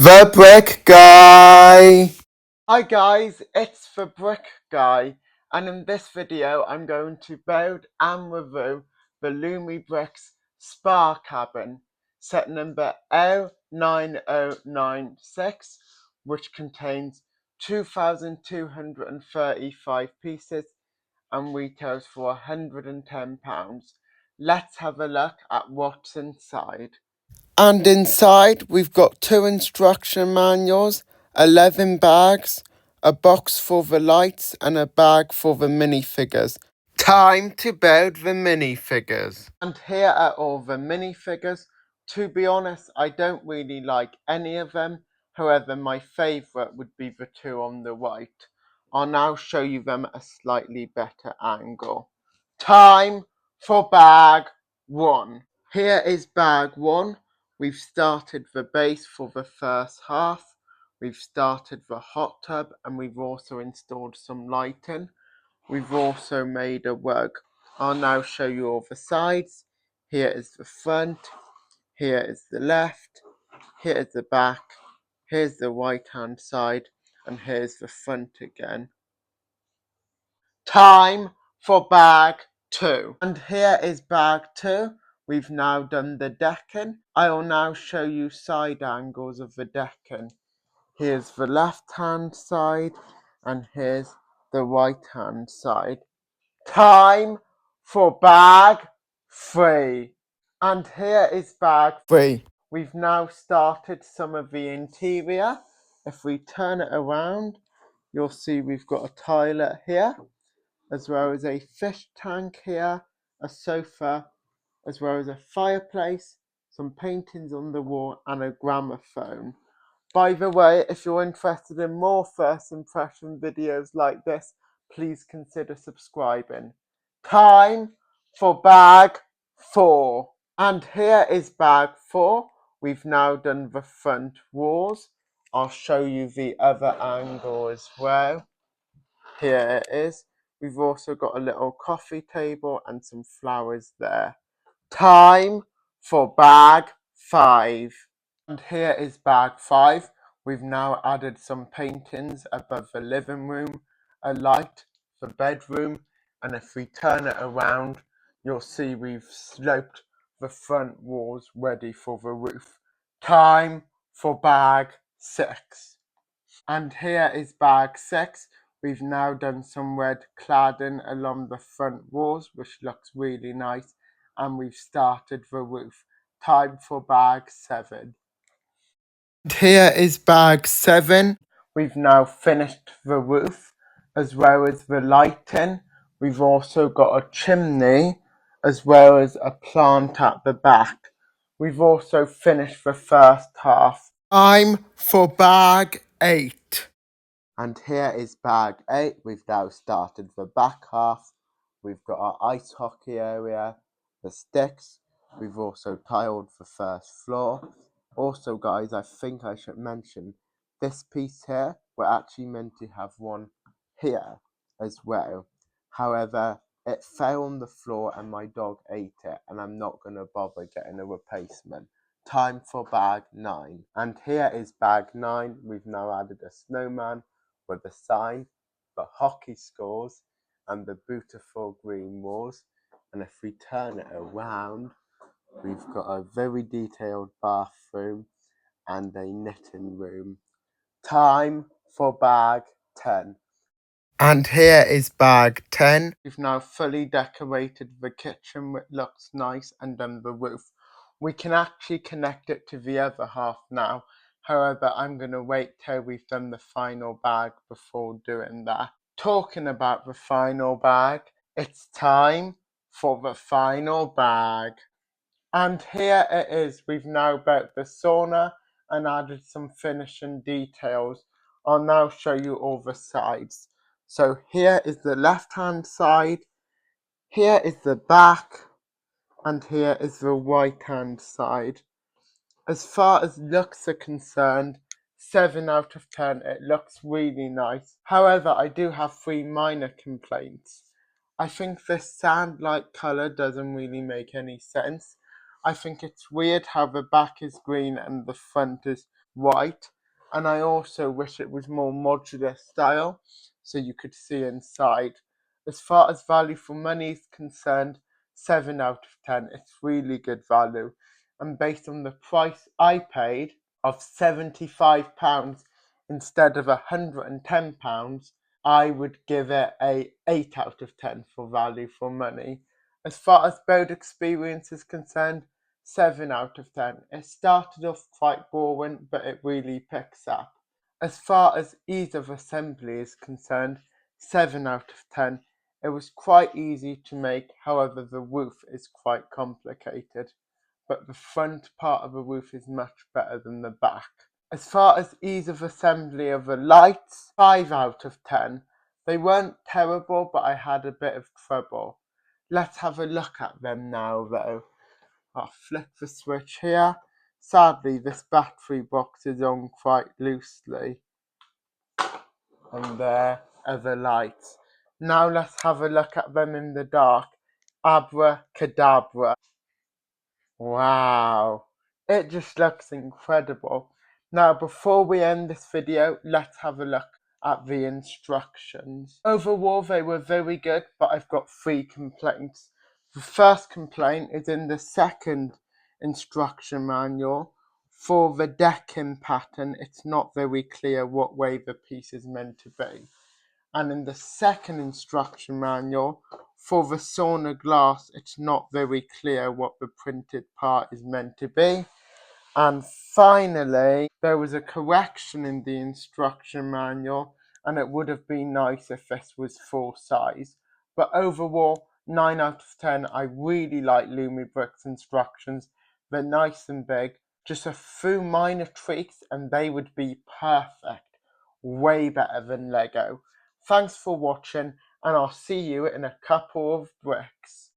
The Brick Guy! Hi guys, it's the Brick Guy, and in this video I'm going to build and review the LUMIBRICKS Spa Cabin, set number L9096, which contains 2,235 pieces and retails for £110. Let's have a look at what's inside. And inside, we've got 2 instruction manuals, 11 bags, a box for the lights, and a bag for the minifigures. Time to build the minifigures. And here are all the minifigures. To be honest, I don't really like any of them. However, my favourite would be the two on the right. I'll now show you them at a slightly better angle. Time for bag 1. Here is bag 1. We've started the base for the first half. We've started the hot tub and we've also installed some lighting. We've also made a rug. I'll now show you all the sides. Here is the front, here is the left, here is the back, here's the right hand side, and here's the front again. Time for bag 2. And here is bag 2. We've now done the decking. I will now show you side angles of the decking. Here's the left hand side and here's the right hand side. Time for bag 3. And here is bag 3. We've now started some of the interior. If we turn it around, you'll see we've got a toilet here, as well as a fish tank here, a sofa, as well as a fireplace, some paintings on the wall, and a gramophone. By the way, if you're interested in more first impression videos like this, please consider subscribing. Time for bag 4. And here is bag 4. We've now done the front walls. I'll show you the other angle as well. Here it is. We've also got a little coffee table and some flowers there. Time for bag 5. And here is bag 5. We've now added some paintings above the living room, a light, the bedroom, and if we turn it around, you'll see we've sloped the front walls ready for the roof. Time for bag 6. And here is bag 6. We've now done some red cladding along the front walls, which looks really nice, and we've started the roof. Time for bag 7. And here is bag 7. We've now finished the roof, as well as the lighting. We've also got a chimney, as well as a plant at the back. We've also finished the first half. Time for bag 8. And here is bag 8. We've now started the back half. We've got our ice hockey area, the sticks. We've also tiled the first floor. Also, guys, I think I should mention this piece here. We're actually meant to have one here as well. However, it fell on the floor and my dog ate it, and I'm not going to bother getting a replacement. Time for bag 9. And here is bag 9. We've now added a snowman with the sign, the hockey scores, and the beautiful green walls. And if we turn it around, we've got a very detailed bathroom and a knitting room. Time for bag 10. And here is bag 10. We've now fully decorated the kitchen, which looks nice, and done the roof. We can actually connect it to the other half now. However, I'm going to wait till we've done the final bag before doing that. Talking about the final bag, it's time for the final bag. And here it is. We've now built the sauna and added some finishing details. I'll now show you all the sides. So here is the left hand side, here is the back, and here is the right hand side. As far as looks are concerned, 7 out of 10, it looks really nice. However, I do have 3 minor complaints. I think this sand-like colour doesn't really make any sense. I think it's weird how the back is green and the front is white, and I also wish it was more modular style so you could see inside. As far as value for money is concerned, 7 out of 10. It's really good value, and based on the price I paid of £75 instead of £110, I would give it a 8 out of 10 for value for money. As far as boat experience is concerned, 7 out of 10. It started off quite boring, but it really picks up. As far as ease of assembly is concerned, 7 out of 10. It was quite easy to make, however the roof is quite complicated, but the front part of the roof is much better than the back. As far as ease of assembly of the lights, 5 out of 10. They weren't terrible, but I had a bit of trouble. Let's have a look at them now though. I'll flick the switch here. Sadly, this battery box is on quite loosely. And there are the lights. Now let's have a look at them in the dark. Abracadabra. Wow. It just looks incredible. Now, before we end this video, let's have a look at the instructions. Overall, they were very good, but I've got 3 complaints. The first complaint is in the second instruction manual. For the decking pattern, it's not very clear what way the piece is meant to be. And in the second instruction manual, for the sauna glass, it's not very clear what the printed part is meant to be. And finally, there was a correction in the instruction manual, and it would have been nice if this was full size. But overall, 9 out of 10. I really like LUMIBRICKS instructions. They're nice and big. Just a few minor tweaks and they would be perfect. Way better than Lego. Thanks for watching, and I'll see you in a couple of bricks.